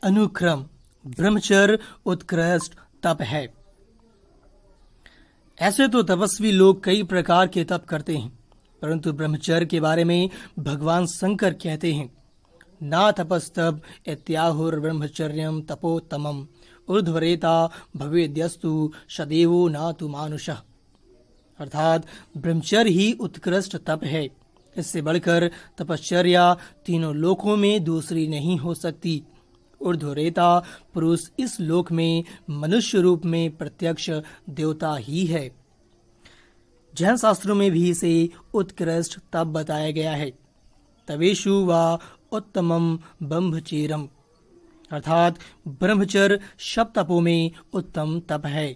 अनुक्रम ब्रह्मचर्य उत्कृष्ट तप है। ऐसे तो तपस्वी लोग कई प्रकार के तप करते हैं, परंतु ब्रह्मचर्य के बारे में भगवान शंकर कहते हैं, ना तपस्तप इत्याहुर ब्रह्मचर्यम तपोत्तमम ऊर्ध्वरेता भवेद्यस्तु सदैवो ना तु मानुषः। अर्थात ब्रह्मचर्य ही उत्कृष्ट तप है। इससे बढ़कर तपश्चर्या तीनों लोकों में दूसरी नहीं हो सकती। ऊर्ध्वरेता पुरुष इस लोक में मनुष्य रूप में प्रत्यक्ष देवता ही है। जैन शास्त्रों में भी इसे उत्कृष्ट तप बताया गया है। तवेषु वा उत्तमम ब्रह्मचर्यम, अर्थात ब्रह्मचर्य सब तपों में उत्तम तप है।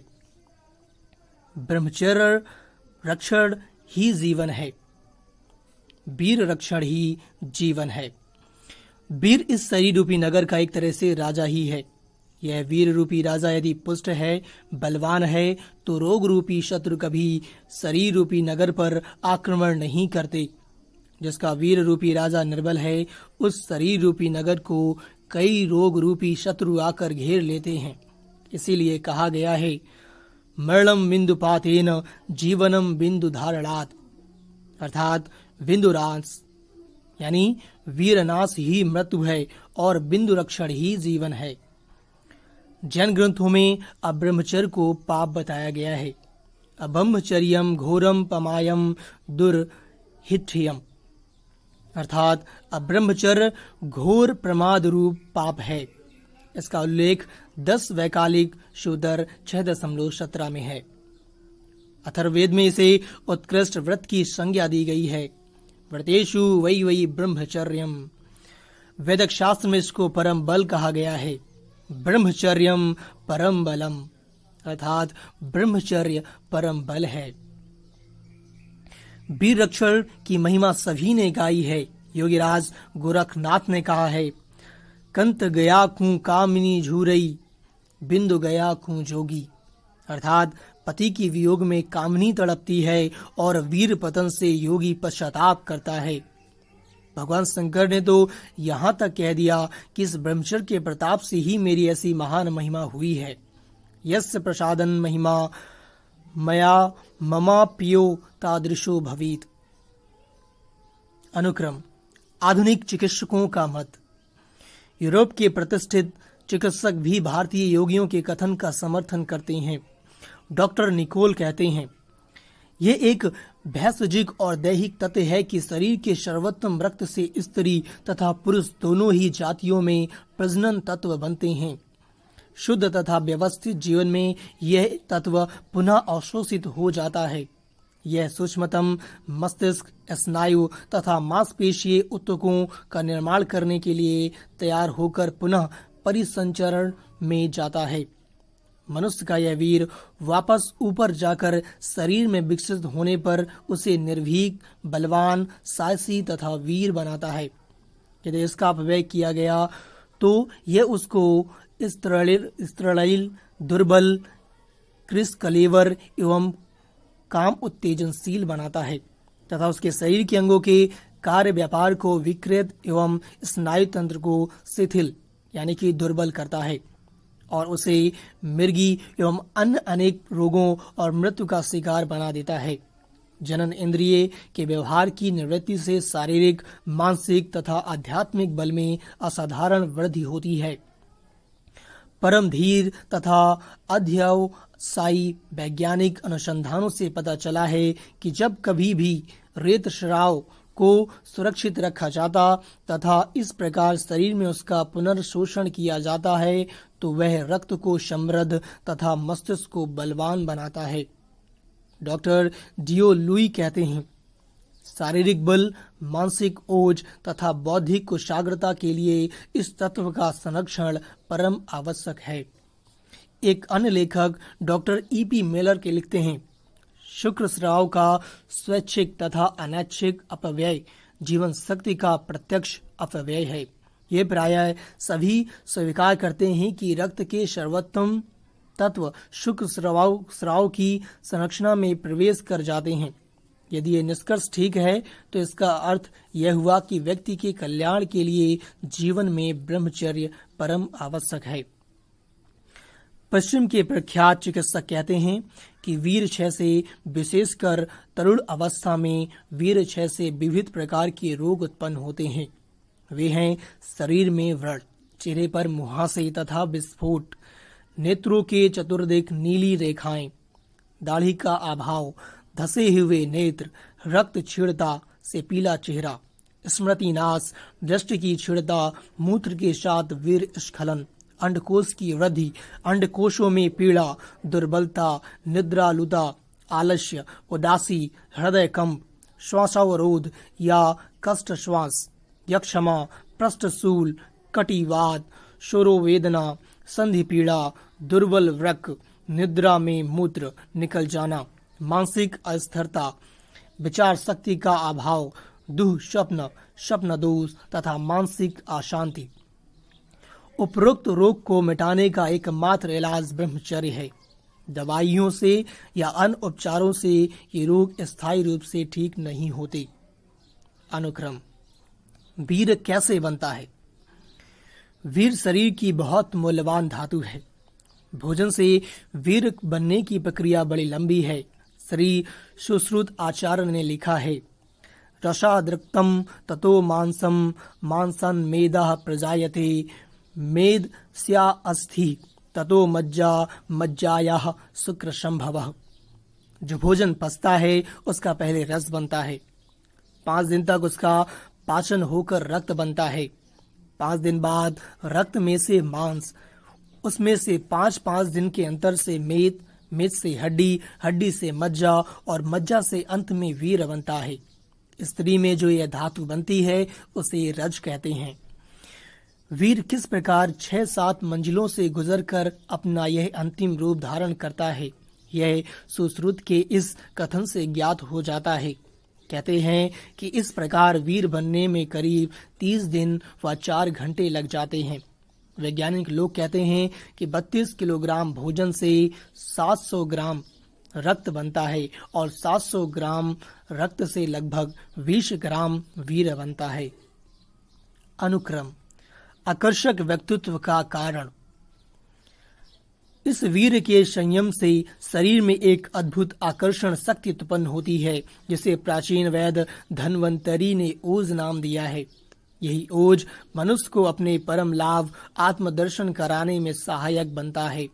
ब्रह्मचर्य रक्षण ही जीवन है, वीर रक्षण ही जीवन है। वीर इस शरीर रूपी नगर का एक तरह से राजा ही है। यह वीर रूपी राजा यदि पुष्ट है, बलवान है, तो रोग रूपी शत्रु कभी शरीर रूपी नगर पर आक्रमण नहीं करते। जिसका वीर रूपी राजा निर्बल है, उस शरीर रूपी नगर को कई रोग रूपी शत्रु आकर घेर लेते हैं। इसीलिए कहा गया है, मरणम बिंदुपातेन जीवनम बिंदु धारणात्, अर्थात बिंदुरांश यानी वीरनाश ही मृत्यु है और बिंदु रक्षण ही जीवन है। जैन ग्रंथों में अब्रह्मचर्य को पाप बताया गया है। अब्रह्मचर्यम घोरम पमायम दुर्हित्यम, अर्थात अब्रह्मचर्य घोर प्रमाद रूप पाप है। इसका उल्लेख 10 वैकालिक शूद्र 6.17 में है। अथर्ववेद में इसे उत्कृष्ट व्रत की संज्ञा दी गई है। व्रतेषु वै ब्रह्मचर्यम, वैदिक शास्त्र में इसको परम बल कहा गया है। ब्रह्मचर्यम परम बलम, अर्थात ब्रह्मचर्य परम बल है। वीर रक्षण की महिमा सभी ने गाई है। योगीराज गोरखनाथ ने कहा है, कंत गया खूं कामिनी झूरई, बिंदु गया खूं जोगी, अर्थात पति की वियोग में कामनी तड़पती है और वीर पतन से योगी पश्चाताप करता है। भगवान शंकर ने तो यहाँ तक कह दिया कि इस ब्रह्मचर्य के प्रताप से ही मेरी ऐसी महान महिमा हुई है। यस्य प्रसादन महिमा मया ममा पियो तादृशो भवीत। अनुक्रम आधुनिक चिकित्सकों का मत। यूरोप के प्रतिष्ठित चिकित्सक भी भारतीय योगियों के कथन का समर्थन करते हैं। डॉक्टर निकोल कहते हैं, यह एक भैषजिक और दैहिक तथ्य है कि शरीर के सर्वोत्तम रक्त से स्त्री तथा पुरुष दोनों ही जातियों में प्रजनन तत्व बनते हैं। शुद्ध तथा व्यवस्थित जीवन में यह तत्व पुनः अवशोषित हो जाता है। यह सूक्ष्मतम मस्तिष्क, स्नायु तथा मांसपेशीय ऊतकों का निर्माण करने के लिए तैयार होकर पुनः परिसंचरण में जाता है। मनुष्य का यह वीर वापस ऊपर जाकर शरीर में विकसित होने पर उसे निर्भीक, बलवान, साहसी तथा वीर बनाता है। यदि इसका अपव्यय किया गया तो यह उसको स्त्रील, दुर्बल, कृश कलेवर एवं काम उत्तेजनशील बनाता है तथा उसके शरीर के अंगों के कार्य व्यापार को विकृत एवं स्नायु तंत्र को शिथिल यानी कि दुर्बल करता है और उसे मृगी एवं अन्य अनेक रोगों और मृत्यु का शिकार बना देता है। जनन इंद्रिय के व्यवहार की निवृत्ति से शारीरिक, मानसिक तथा आध्यात्मिक बल में असाधारण वृद्धि होती है। परम धीर तथा अध्यवसायी वैज्ञानिक अनुसंधानों से पता चला है कि जब कभी भी रेत स्राव को सुरक्षित रखा जाता तथा इस प्रकार शरीर में उसका पुनर्शोषण किया जाता है तो वह रक्त को समृद्ध तथा मस्तिष्क को बलवान बनाता है। डॉक्टर डियो लुई कहते हैं, शारीरिक बल, मानसिक ओज तथा बौद्धिक कुशाग्रता के लिए इस तत्व का संरक्षण परम आवश्यक है। एक अन्य लेखक डॉक्टर ईपी मेलर के लिखते हैं, शुक्र स्राव का स्वैच्छिक तथा अनैच्छिक अपव्यय जीवन शक्ति का प्रत्यक्ष अपव्यय है। ये प्रायः सभी स्वीकार करते हैं कि रक्त के सर्वोत्तम तत्व शुक्र स्राव की संरचना में प्रवेश कर जाते हैं। यदि ये निष्कर्ष ठीक है तो इसका अर्थ यह हुआ कि व्यक्ति के कल्याण के लिए जीवन में ब्रह्मचर्य परम आवश्यक है। पश्चिम के प्रख्यात चिकित्सक कहते हैं कि वीर क्षय से, विशेषकर तरुण अवस्था में वीर क्षय से विविध प्रकार के रोग उत्पन्न होते हैं। वे हैं शरीर में व्रण, चेहरे पर मुहासे तथा विस्फोट, नेत्रों के चतुर्दिक नीली रेखाएं, दाढ़ी का अभाव, धसे हुए नेत्र, रक्त क्षीणता से पीला चेहरा, स्मृति नाश, दृष्टि की क्षीणता, मूत्र के साथ वीर स्खलन, अंडकोश की वृद्धि, अंडकोशों में पीड़ा, दुर्बलता, निद्रालुता, आलस्य, उदासी, हृदय कंप, श्वासावरोध या कष्ट श्वास, यक्षमा, पृष्ठशूल, कटिवात, शोरोवेदना, संधि पीड़ा, दुर्बल वृक्क, निद्रा में मूत्र निकल जाना, मानसिक अस्थिरता, विचार शक्ति का अभाव, दुःस्वप्न, स्वप्न दोष तथा मानसिक अशांति। उपरोक्त रोग को मिटाने का एकमात्र इलाज ब्रह्मचर्य है। दवाइयों से या अन्य उपचारों से ये रोग स्थायी रूप से ठीक नहीं होते। अनुक्रम, वीर कैसे बनता है? वीर शरीर की बहुत मूल्यवान धातु है। भोजन से वीर बनने की प्रक्रिया बड़ी लंबी है। श्री सुश्रुत आचार्य ने लिखा है, रसादृक्तम ततो मांसम, मांसन मेदः प्रजायते, मेद स्या अस्थि ततो मज्जा, मज्जायाः शुक्र संभवः। जो भोजन पचता है उसका पहले रस बनता है, 5 दिन तक उसका पाचन होकर रक्त बनता है, 5 दिन बाद रक्त में से मांस, उसमें से 5-5 दिन के अंतर से मेद, मेद से हड्डी, हड्डी से मज्जा और मज्जा से अंत में वीर बनता है। स्त्री में जो यह धातु बनती है उसे रज कहते हैं। वीर किस प्रकार 6-7 मंजिलों से गुजरकर अपना यह अंतिम रूप धारण करता है, यह सुश्रुत के इस कथन से ज्ञात हो जाता है। कहते हैं कि इस प्रकार वीर बनने में करीब 30 दिन व 4 घंटे लग जाते हैं। वैज्ञानिक लोग कहते हैं कि 32 किलोग्राम भोजन से 700 ग्राम रक्त बनता है और 700 ग्राम रक्त से लगभग 20 ग्राम वीर बनता है। अनुक्रम, आकर्षक व्यक्तित्व का कारण। इस वीर के संयम से शरीर में एक अद्भुत आकर्षण शक्ति उत्पन्न होती है, जिसे प्राचीन वैद्य धन्वंतरी ने ओज नाम दिया है। यही ओज मनुष्य को अपने परम लाभ आत्मदर्शन कराने में सहायक बनता है।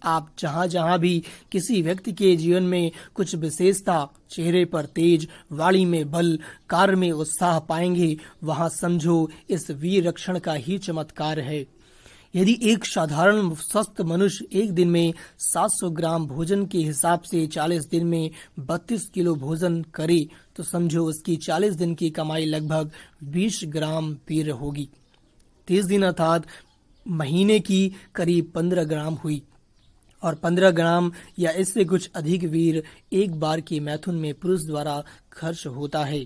आप जहाँ जहाँ भी किसी व्यक्ति के जीवन में कुछ विशेषता, चेहरे पर तेज, वाणी में बल, कार्य में उत्साह पाएंगे, वहाँ समझो इस वीर रक्षण का ही चमत्कार है। यदि एक साधारण स्वस्थ मनुष्य एक दिन में 700 ग्राम भोजन के हिसाब से 40 दिन में 32 किलो भोजन करे तो समझो उसकी 40 दिन की कमाई लगभग 20 ग्राम वीर होगी। 30 दिन अर्थात महीने की करीब 15 ग्राम हुई और 15 ग्राम या इससे कुछ अधिक वीर एक बार के मैथुन में पुरुष द्वारा खर्च होता है।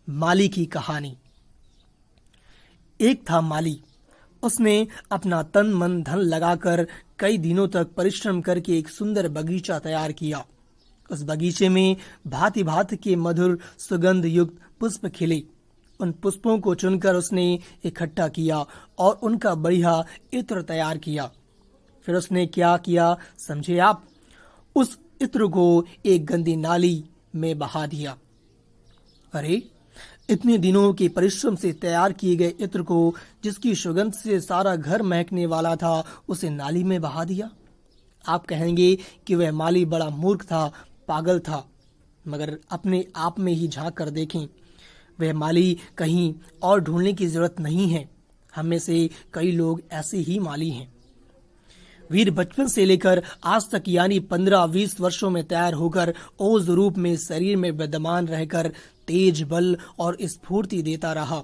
माली की कहानी। एक था माली। उसने अपना तन मन धन लगाकर कई दिनों तक परिश्रम करके एक सुंदर बगीचा तैयार किया। उस बगीचे में भांति भांति के मधुर सुगंध युक्त पुष्प खिले। उन पुष्पों को चुनकर उसने इकट्ठा किया और उनका बढ़िया इत्र तैयार किया। फिर उसने क्या किया समझे आप? उस इत्र को एक गंदी नाली में बहा दिया। अरे, इतने दिनों के परिश्रम से तैयार किए गए इत्र को, जिसकी सुगंध से सारा घर महकने वाला था, उसे नाली में बहा दिया। आप कहेंगे कि वह माली बड़ा मूर्ख था, पागल था, मगर अपने आप में ही झांक कर देखें, वह माली कहीं और ढूंढने की जरूरत नहीं है। हम में से कई लोग ऐसे ही माली हैं। वीर बचपन से लेकर आज तक यानी 15-20 वर्षों में तैयार होकर ओज रूप में शरीर में विद्यमान रहकर तेज, बल और स्फूर्ति देता रहा।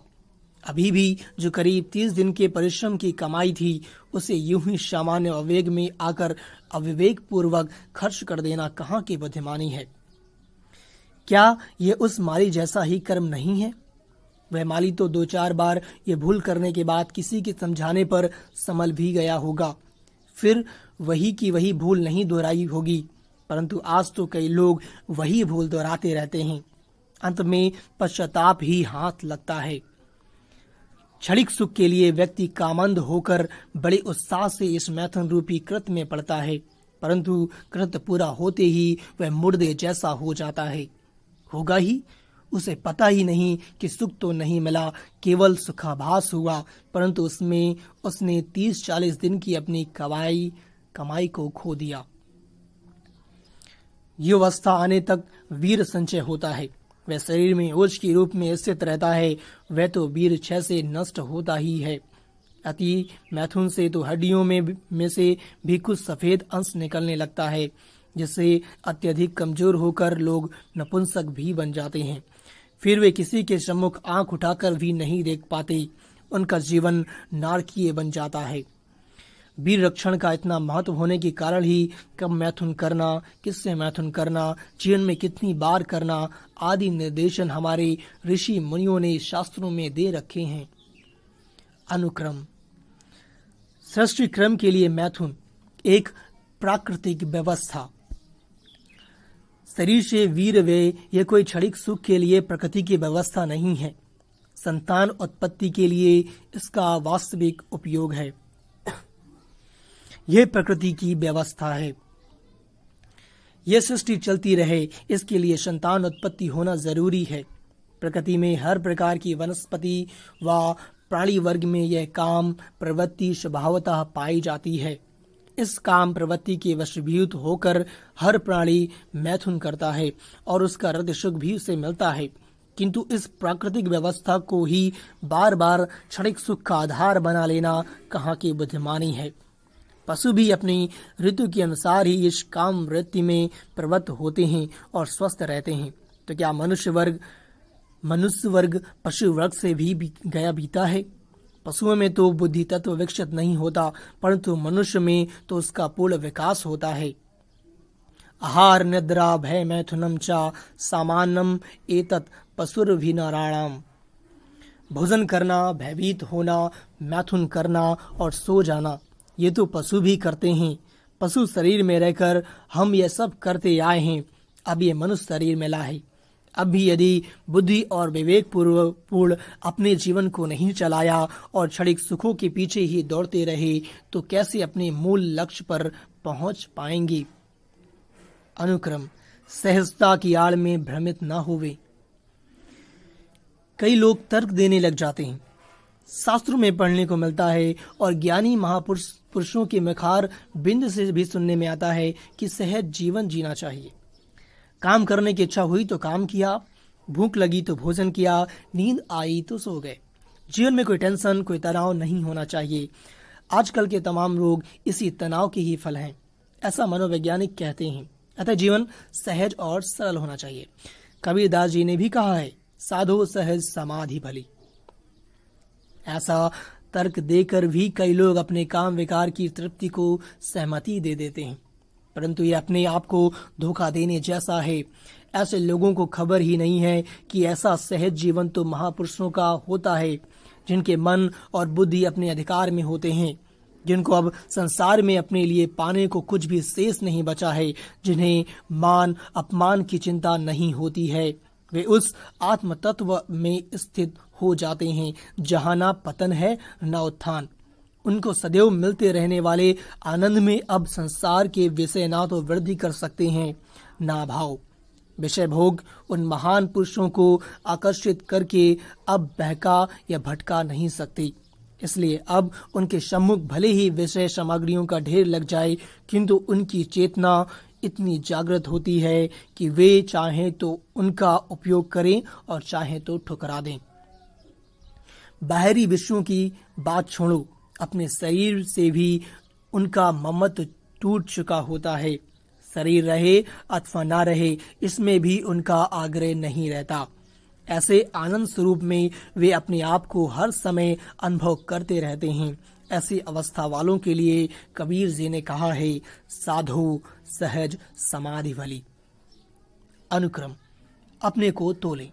अभी भी जो करीब 30 दिन के परिश्रम की कमाई थी, उसे यूं ही सामान्य आवेग में आकर अविवेक पूर्वक खर्च कर देना कहाँ की बुद्धिमानी है? क्या ये उस माली जैसा ही कर्म नहीं है? वह माली तो 2-4 बार ये भूल करने के बाद किसी के समझाने पर संभल भी गया होगा, फिर वही की वही भूल नहीं दोहराई होगी, परंतु आज तो कई लोग वही भूल दोहराते रहते हैं। अंत में पश्चाताप ही हाथ लगता है। क्षणिक सुख के लिए व्यक्ति कामंद होकर बड़े उत्साह से इस मैथुन रूपी कृत में पड़ता है, परंतु कृत पूरा होते ही वह मुर्दे जैसा हो जाता है। होगा ही, उसे पता ही नहीं कि सुख तो नहीं मिला, केवल सुखाभास हुआ, परंतु उसमें उसने 30-40 दिन की अपनी कमाई को खो दिया। ये अवस्था आने तक वीर संचय होता है, वह शरीर में ओज के रूप में स्थित रहता है, वह तो वीर क्षय से नष्ट होता ही है। अति मैथुन से तो हड्डियों में से भी कुछ सफेद अंश निकलने लगता है, जिससे अत्यधिक कमजोर होकर लोग नपुंसक भी बन जाते हैं। फिर वे किसी के सम्मुख आंख उठाकर भी नहीं देख पाते, उनका जीवन नारकीय बन जाता है। वीर रक्षण का इतना महत्व होने के कारण ही कब मैथुन करना, किससे मैथुन करना, जीवन में कितनी बार करना आदि निर्देशन हमारे ऋषि मुनियों ने शास्त्रों में दे रखे हैं। अनुक्रम सृष्टि क्रम के लिए मैथुन एक प्राकृतिक व्यवस्था। शरीर से वीर वे ये कोई क्षणिक सुख के लिए प्रकृति की व्यवस्था नहीं है, संतान उत्पत्ति के लिए इसका वास्तविक उपयोग है। यह प्रकृति की व्यवस्था है। यह सृष्टि चलती रहे, इसके लिए संतान उत्पत्ति होना जरूरी है। प्रकृति में हर प्रकार की वनस्पति व प्राणी वर्ग में यह काम प्रवृत्ति स्वभावतः पाई जाती है। इस काम प्रवृत्ति के वशीभूत होकर हर प्राणी मैथुन करता है और उसका रद सुख भी उसे मिलता है, किंतु इस प्राकृतिक व्यवस्था को ही बार बार क्षणिक सुख का आधार बना लेना कहाँ की बुद्धिमानी है। पशु भी अपनी ऋतु के अनुसार ही इस काम वृत्ति में प्रवृत्त होते हैं और स्वस्थ रहते हैं, तो क्या मनुष्य वर्ग पशु वर्ग से भी गया बीता है। पशुओं में तो बुद्धि तत्व विकसित नहीं होता, परंतु मनुष्य में तो उसका पूर्ण विकास होता है। आहार निद्रा भय मैथुनम चा सामान्यम एतत् पशुर्भिनराणाम। भोजन करना, भयभीत होना, मैथुन करना और सो जाना, ये तो पशु भी करते हैं। पशु शरीर में रहकर हम ये सब करते आए हैं, अब ये मनुष्य शरीर मिला है। अब भी यदि बुद्धि और विवेक पूर्ण अपने जीवन को नहीं चलाया और क्षणिक सुखों के पीछे ही दौड़ते रहे, तो कैसे अपने मूल लक्ष्य पर पहुंच पाएंगे। अनुक्रम सहजता की आड़ में भ्रमित न होवे। कई लोग तर्क देने लग जाते हैं। शास्त्रों में पढ़ने को मिलता है और ज्ञानी महापुरुषों के मखार बिंद से भी सुनने में आता है कि सहज जीवन जीना चाहिए। काम करने की इच्छा हुई तो काम किया, भूख लगी तो भोजन किया, नींद आई तो सो गए। जीवन में कोई टेंशन, कोई तनाव नहीं होना चाहिए। आजकल के तमाम रोग इसी तनाव के ही फल हैं, ऐसा मनोवैज्ञानिक कहते हैं। अतः जीवन सहज और सरल होना चाहिए। कबीरदास जी ने भी कहा है, साधो सहज समाधि भली। ऐसा तर्क देकर भी कई लोग अपने काम विकार की तृप्ति को सहमति दे देते हैं, परंतु ये अपने आप को धोखा देने जैसा है। ऐसे लोगों को खबर ही नहीं है कि ऐसा सहज जीवन तो महापुरुषों का होता है, जिनके मन और बुद्धि अपने अधिकार में होते हैं, जिनको अब संसार में अपने लिए पाने को कुछ भी शेष नहीं बचा है, जिन्हें मान अपमान की चिंता नहीं होती है। वे उस आत्म तत्व में स्थित हो जाते हैं जहाँ ना पतन है न उत्थान। उनको सदैव मिलते रहने वाले आनंद में अब संसार के विषय ना तो वृद्धि कर सकते हैं ना भाव। विषय भोग उन महान पुरुषों को आकर्षित करके अब बहका या भटका नहीं सकती। इसलिए अब उनके सम्मुख भले ही विषय सामग्रियों का ढेर लग जाए, किंतु उनकी चेतना इतनी जागृत होती है कि वे चाहें तो उनका उपयोग करें और चाहें तो ठुकरा दें। बाहरी विषयों की बात छोड़ो, अपने शरीर से भी उनका ममत्व टूट चुका होता है। शरीर रहे अथवा ना रहे, इसमें भी उनका आग्रह नहीं रहता। ऐसे आनंद स्वरूप में वे अपने आप को हर समय अनुभव करते रहते हैं। ऐसी अवस्था वालों के लिए कबीर जी ने कहा है, साधो सहज समाधि भली। अनुक्रम अपने को तोले।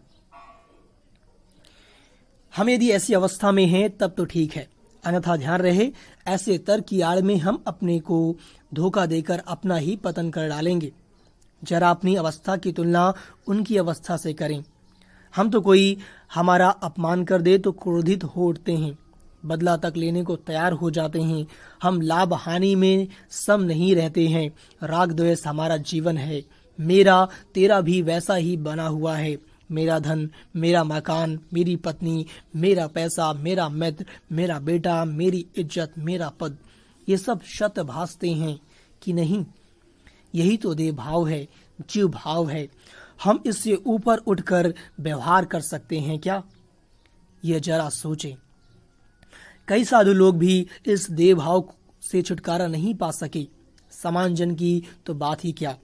हम यदि ऐसी अवस्था में हैं तब तो ठीक है, अन्यथा ध्यान रहे ऐसे तर्क की आड़ में हम अपने को धोखा देकर अपना ही पतन कर डालेंगे। जरा अपनी अवस्था की तुलना उनकी अवस्था से करें। हम तो कोई हमारा अपमान कर दे तो क्रोधित हो उठते हैं, बदला तक लेने को तैयार हो जाते हैं। हम लाभ हानि में सम नहीं रहते हैं। राग द्वेष हमारा जीवन है। मेरा तेरा भी वैसा ही बना हुआ है। मेरा धन, मेरा मकान, मेरी पत्नी, मेरा पैसा, मेरा मित्र, मेरा बेटा, मेरी इज्जत, मेरा पद, ये सब शत भासते हैं कि नहीं? यही तो देह भाव है, जीव भाव है। हम इससे ऊपर उठकर व्यवहार कर सकते हैं क्या? यह जरा सोचें। कई साधु लोग भी इस देह भाव से छुटकारा नहीं पा सके। समान जन की तो बात ही क्या।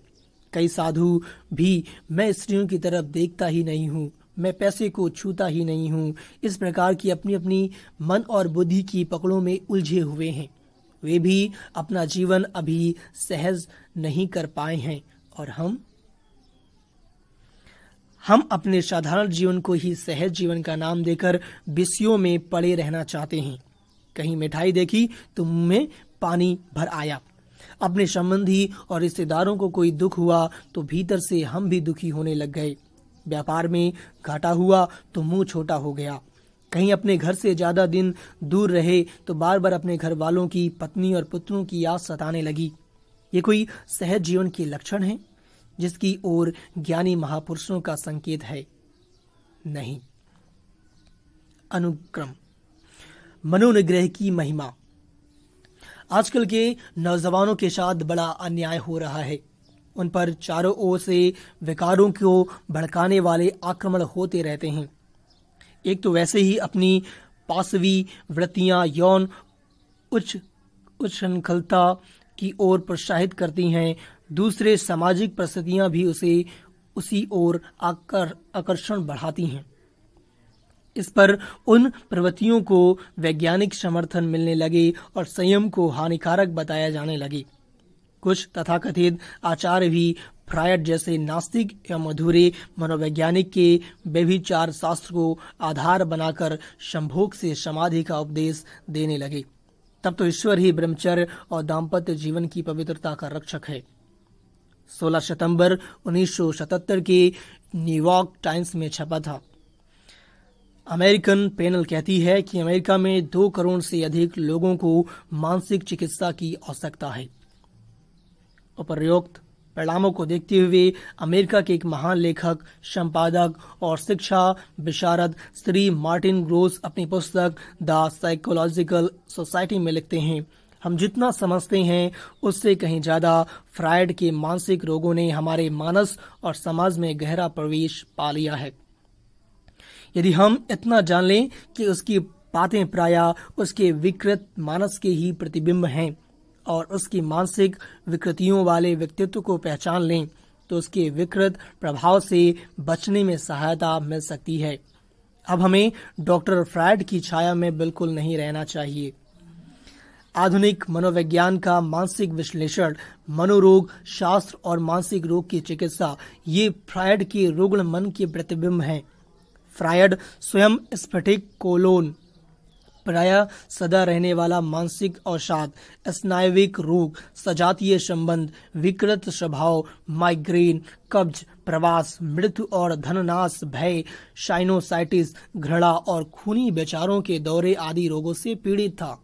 कई साधु भी मैं स्त्रियों की तरफ देखता ही नहीं हूँ, मैं पैसे को छूता ही नहीं हूँ, इस प्रकार की अपनी अपनी मन और बुद्धि की पकड़ों में उलझे हुए हैं। वे भी अपना जीवन अभी सहज नहीं कर पाए हैं और हम अपने साधारण जीवन को ही सहज जीवन का नाम देकर विषयों में पड़े रहना चाहते हैं। कहीं मिठाई देखी तो मुंह में पानी भर आया। अपने संबंधी और रिश्तेदारों को कोई दुख हुआ तो भीतर से हम भी दुखी होने लग गए। व्यापार में घाटा हुआ तो मुंह छोटा हो गया। कहीं अपने घर से ज्यादा दिन दूर रहे तो बार बार अपने घर वालों की, पत्नी और पुत्रों की याद सताने लगी। ये कोई सहज जीवन के लक्षण है जिसकी ओर ज्ञानी महापुरुषों का संकेत है? नहीं। अनुक्रम मनोनिग्रह की महिमा। आजकल के नौजवानों के साथ बड़ा अन्याय हो रहा है। उन पर चारों ओर से विकारों को भड़काने वाले आक्रमण होते रहते हैं। एक तो वैसे ही अपनी पाशवी वृत्तियां यौन उच्छृंखलता की ओर प्रोत्साहित करती हैं। दूसरे सामाजिक परिस्थितियां भी उसे उसी ओर आकर्षण बढ़ाती हैं। इस पर उन प्रवृत्तियों को वैज्ञानिक समर्थन मिलने लगे और संयम को हानिकारक बताया जाने लगे। कुछ तथाकथित आचार्य भी फ्रायड जैसे नास्तिक एवं अधूरे मनोवैज्ञानिक के व्यभिचार शास्त्र को आधार बनाकर संभोग से समाधि का उपदेश देने लगे। तब तो ईश्वर ही ब्रह्मचर्य और दाम्पत्य जीवन की पवित्रता का रक्षक है। 16 सितंबर 1977 के न्यूयॉर्क टाइम्स में छपा था। अमेरिकन पैनल कहती है कि अमेरिका में 2 करोड़ से अधिक लोगों को मानसिक चिकित्सा की आवश्यकता है। उपर्युक्त परिणामों को देखते हुए अमेरिका के एक महान लेखक, संपादक और शिक्षा विशारद श्री मार्टिन ग्रोस अपनी पुस्तक द साइकोलॉजिकल सोसाइटी में लिखते हैं, हम जितना समझते हैं उससे कहीं ज्यादा फ्रायड के मानसिक रोगों ने हमारे मानस और समाज में गहरा प्रवेश पा लिया है। यदि हम इतना जान लें कि उसकी बातें प्रायः उसके विकृत मानस के ही प्रतिबिंब हैं और उसकी मानसिक विकृतियों वाले व्यक्तित्व को पहचान लें तो उसके विकृत प्रभाव से बचने में सहायता मिल सकती है। अब हमें डॉक्टर फ्रायड की छाया में बिल्कुल नहीं रहना चाहिए। आधुनिक मनोविज्ञान का मानसिक विश्लेषण, मनोरोग शास्त्र और मानसिक रोग की चिकित्सा, ये फ्रायड के रुग्ण मन के प्रतिबिंब हैं। फ्रायड स्वयं स्फटिक कोलोन, प्रायः सदा रहने वाला मानसिक अवसाद, स्नायविक रोग, सजातीय संबंध, विकृत स्वभाव, माइग्रेन, कब्ज, प्रवास, मृत्यु और धननाश, भय, साइनोसाइटिस, घृणा और खूनी विचारों के दौरे आदि रोगों से पीड़ित था।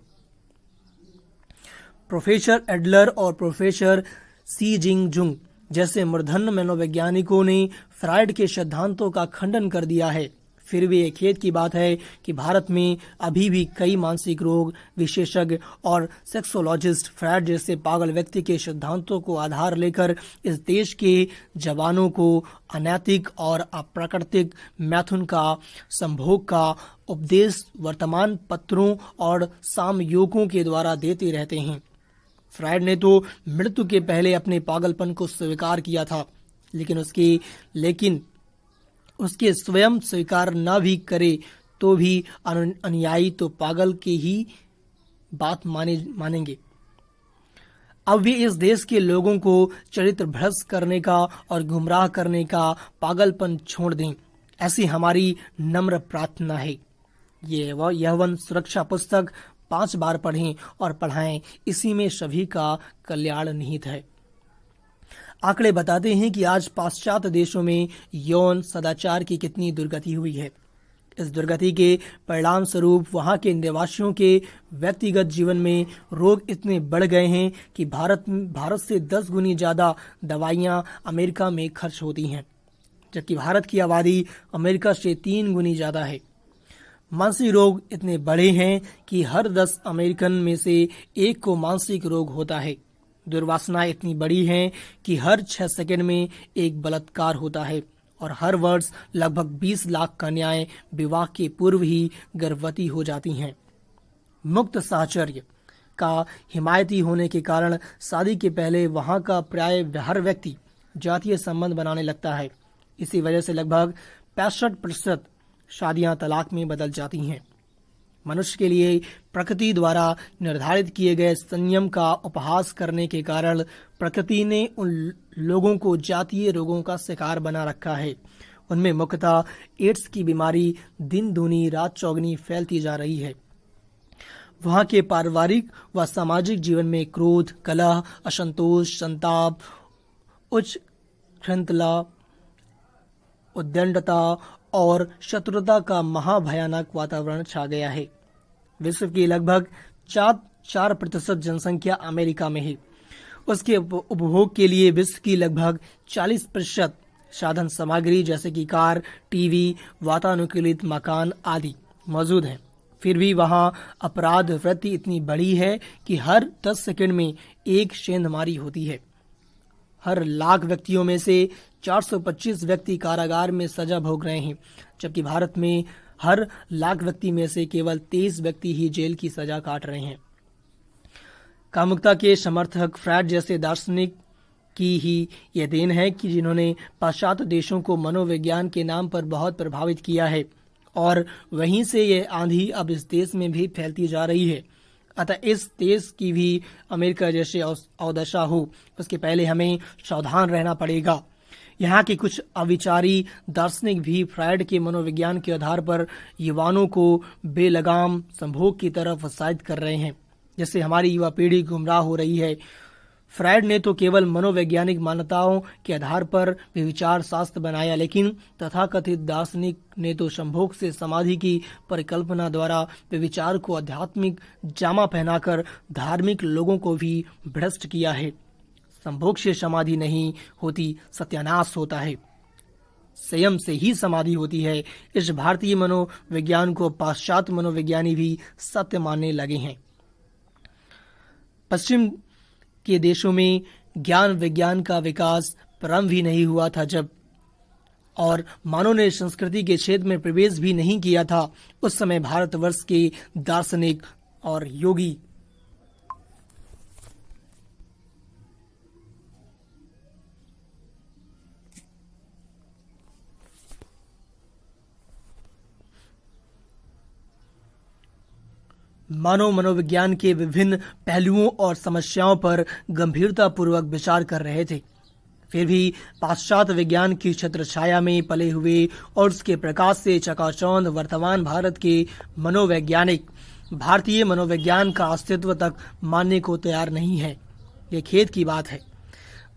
प्रोफेसर एडलर और प्रोफेसर सी जिंग जुंग जैसे मूर्धन्य मनोवैज्ञानिकों ने फ्रायड के सिद्धांतों का खंडन कर दिया है। फिर भी एक खेद की बात है कि भारत में अभी भी कई मानसिक रोग विशेषज्ञ और सेक्सोलॉजिस्ट फ्रायड जैसे पागल व्यक्ति के सिद्धांतों को आधार लेकर इस देश के जवानों को अनैतिक और अप्राकृतिक मैथुन का, संभोग का उपदेश वर्तमान पत्रों और सामयोगों के द्वारा देते रहते हैं। फ्रायड ने तो मृत्यु के पहले अपने पागलपन को स्वीकार किया था, लेकिन उसके स्वयं स्वीकार न भी करे तो भी अनुयायी तो पागल के ही बात मानेंगे। अब भी इस देश के लोगों को चरित्र भ्रष्ट करने का और गुमराह करने का पागलपन छोड़ दें, ऐसी हमारी नम्र प्रार्थना है। ये यौवन सुरक्षा पुस्तक 5 बार पढ़ें और पढ़ाएं, इसी में सभी का कल्याण निहित है। आंकड़े बताते हैं कि आज पाश्चात्य देशों में यौन सदाचार की कितनी दुर्गति हुई है। इस दुर्गति के परिणाम स्वरूप वहां के निवासियों के व्यक्तिगत जीवन में रोग इतने बढ़ गए हैं कि भारत से 10 गुनी ज्यादा दवाइयां अमेरिका में खर्च होती हैं, जबकि भारत की आबादी अमेरिका से 3 गुनी ज्यादा है। मानसिक रोग इतने बड़े हैं कि हर 10 अमेरिकन में से एक को मानसिक रोग होता है। दुर्वासनाएं इतनी बड़ी हैं कि हर 6 सेकंड में एक बलात्कार होता है और हर वर्ष लगभग 20 लाख कन्याएं विवाह के पूर्व ही गर्भवती हो जाती हैं। मुक्त साहचर्य का हिमायती होने के कारण शादी के पहले वहां का प्राय हर व्यक्ति जातीय संबंध बनाने लगता है। इसी वजह से लगभग 65% शादियां तलाक में बदल जाती हैं। मनुष्य के लिए प्रकृति द्वारा निर्धारित किए गए संयम का उपहास करने के कारण प्रकृति ने उन लोगों को जातीय रोगों का शिकार बना रखा है। उनमें मुख्यतः एड्स की बीमारी दिन दूनी रात चौगनी फैलती जा रही है। वहां के पारिवारिक व सामाजिक जीवन में क्रोध, कलह, असंतोष, संताप, उच्च श्रृंखला, उद्दंडता और शत्रुता का महाभयानक वातावरण छा गया है। विश्व की लगभग 4% जनसंख्या अमेरिका में है। उसके उपभोग के लिए विश्व की लगभग 40% साधन सामग्री जैसे कि कार, टीवी, वातानुकूलित मकान आदि मौजूद हैं। फिर भी वहां अपराध वृत्ति इतनी बड़ी है कि हर 10 सेकंड में एक सेंधमारी होती है। हर लाख व्यक्तियों में से 425 व्यक्ति कारागार में सजा भोग रहे हैं, जबकि भारत में हर लाख व्यक्ति में से केवल 23 व्यक्ति ही जेल की सजा काट रहे हैं। कामुकता के समर्थक फ्रायड जैसे दार्शनिक की ही यह देन है कि जिन्होंने पाश्चात्य देशों को मनोविज्ञान के नाम पर बहुत प्रभावित किया है और वहीं से यह आंधी अब इस देश में भी फैलती जा रही है। अतः इस देश की भी अमेरिका जैसे अवदशा हो, उसके पहले हमें सावधान रहना पड़ेगा। यहाँ के कुछ अविचारी दार्शनिक भी फ्रायड के मनोविज्ञान के आधार पर युवाओं को बेलगाम संभोग की तरफ उत्साहित कर रहे हैं, जिससे हमारी युवा पीढ़ी गुमराह हो रही है। फ्रायड ने तो केवल मनोवैज्ञानिक मान्यताओं के आधार पर विचार शास्त्र बनाया, लेकिन तथाकथित दार्शनिक ने तो संभोग से समाधि की परिकल्पना द्वारा विचार को आध्यात्मिक जामा पहनाकर धार्मिक लोगों को भी भ्रष्ट किया है। संभोग से समाधि नहीं होती, सत्यानाश होता है। संयम से ही समाधि होती है। इस भारतीय मनोविज्ञान को पाश्चात्य मनोविज्ञानी भी सत्य मानने लगे हैं। पश्चिम के देशों में ज्ञान विज्ञान का विकास प्रारंभ भी नहीं हुआ था जब और मानव ने संस्कृति के क्षेत्र में प्रवेश भी नहीं किया था। उस समय भारतवर्ष के दार्शनिक और योगी मानव मनोविज्ञान के विभिन्न पहलुओं और समस्याओं पर गंभीरतापूर्वक विचार कर रहे थे। फिर भी पाश्चात्य विज्ञान की छत्र छाया में पले हुए और उसके प्रकाश से चकाचौंध वर्तमान भारत के मनोवैज्ञानिक भारतीय मनोविज्ञान का अस्तित्व तक मानने को तैयार नहीं है। ये खेद की बात है।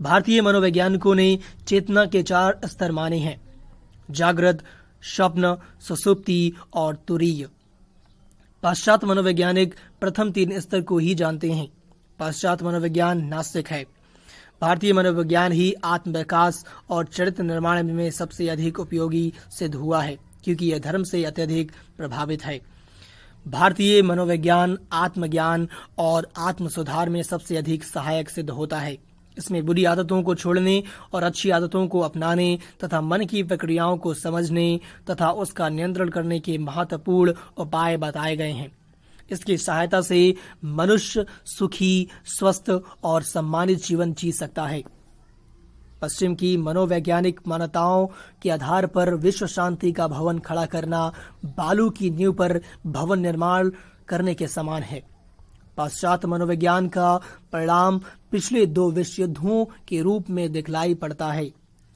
भारतीय मनोवैज्ञानिकों ने चेतना के 4 स्तर माने हैं: जागृत, स्वप्न, सुषुप्ति और तुरीय। पाश्चात्य मनोवैज्ञानिक प्रथम 3 स्तर को ही जानते हैं। पाश्चात्य मनोविज्ञान नास्तिक है। भारतीय मनोविज्ञान ही आत्मविकास और चरित्र निर्माण में सबसे अधिक उपयोगी सिद्ध हुआ है, क्योंकि यह धर्म से अत्यधिक प्रभावित है। भारतीय मनोविज्ञान आत्मज्ञान और आत्म सुधार में सबसे अधिक सहायक सिद्ध होता है। इसमें बुरी आदतों को छोड़ने और अच्छी आदतों को अपनाने तथा मन की प्रक्रियाओं को समझने तथा उसका नियंत्रण करने के महत्वपूर्ण उपाय बताए गए हैं। इसकी सहायता से मनुष्य सुखी, स्वस्थ और सम्मानित जीवन जी सकता है। पश्चिम की मनोवैज्ञानिक मान्यताओं के आधार पर विश्व शांति का भवन खड़ा करना बालू की नींव पर भवन निर्माण करने के समान है। पाश्चात्य मनोविज्ञान का परिणाम पिछले 2 विश्व युद्धों के रूप में दिखलाई पड़ता है।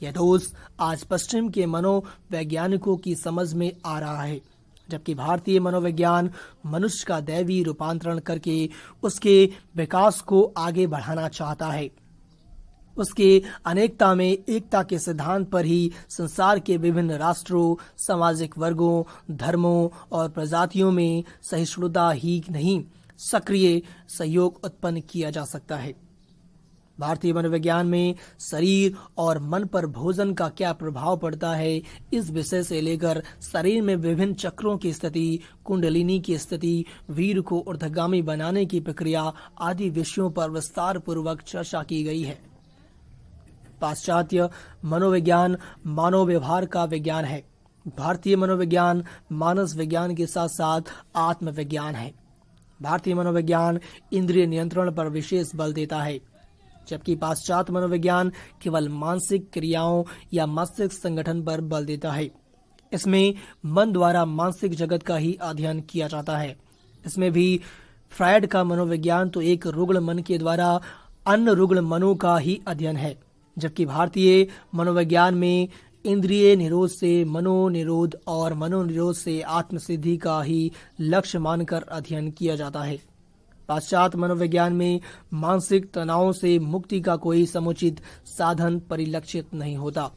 यह दोष आज पश्चिम के मनोवैज्ञानिकों की समझ में आ रहा है, जबकि भारतीय मनोविज्ञान मनुष्य का दैवी रूपांतरण करके उसके विकास को आगे बढ़ाना चाहता है। उसके अनेकता में एकता के सिद्धांत पर ही संसार के विभिन्न राष्ट्रों, सामाजिक वर्गों, धर्मों और प्रजातियों में सहिष्णुता ही नहीं, सक्रिय सहयोग उत्पन्न किया जा सकता है। भारतीय मनोविज्ञान में शरीर और मन पर भोजन का क्या प्रभाव पड़ता है, इस विषय से लेकर शरीर में विभिन्न चक्रों की स्थिति, कुंडलिनी की स्थिति, वीर को ऊर्ध्वगामी बनाने की प्रक्रिया आदि विषयों पर विस्तार पूर्वक चर्चा की गई है। पाश्चात्य मनोविज्ञान मानव व्यवहार का विज्ञान है। भारतीय मनोविज्ञान मानस विज्ञान के साथ साथ आत्मविज्ञान है। भारतीय मनोविज्ञान इंद्रिय नियंत्रण पर विशेष बल देता है, जबकि पाश्चात्य मनोविज्ञान केवल मानसिक क्रियाओं या मस्तिष्क संगठन पर बल देता है। इसमें मन द्वारा मानसिक जगत का ही अध्ययन किया जाता है। इसमें भी फ्रायड का मनोविज्ञान तो एक रुग्ण मन के द्वारा अन्य रुग्ण मनों का ही अध्ययन है, जबकि भारतीय मनोविज्ञान में इंद्रिय निरोध से मनोनिरोध और मनोनिरोध से आत्मसिद्धि का ही लक्ष्य मानकर अध्ययन किया जाता है। पाश्चात्य मनोविज्ञान में मानसिक तनावों से मुक्ति का कोई समुचित साधन परिलक्षित नहीं होता।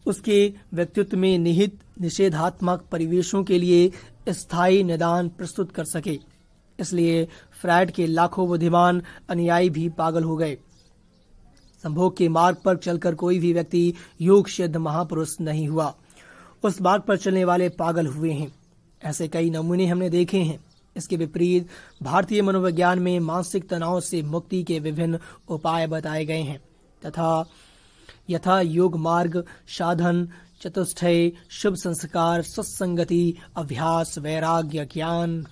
उसके व्यक्तित्व में निहित निषेधात्मक परिवेशों के लिए स्थायी निदान प्रस्तुत कर सके। इसलिए फ्रायड के लाखों बुद्धिमान अनुयायी भी पागल हो गए। संभोग के मार्ग पर चलकर कोई भी व्यक्ति योग सिद्ध महापुरुष नहीं हुआ। उस मार्ग पर चलने वाले पागल हुए हैं। ऐसे कई नमूने हमने देखे हैं। इसके विपरीत भारतीय मनोविज्ञान में मानसिक तनाव से मुक्ति के विभिन्न उपाय बताए गए हैं तथा यथा योग मार्ग, साधन, चतुष्टय, शुभ संस्कार, सत्संगति, अभ्यास, वैराग्य, ज्ञान,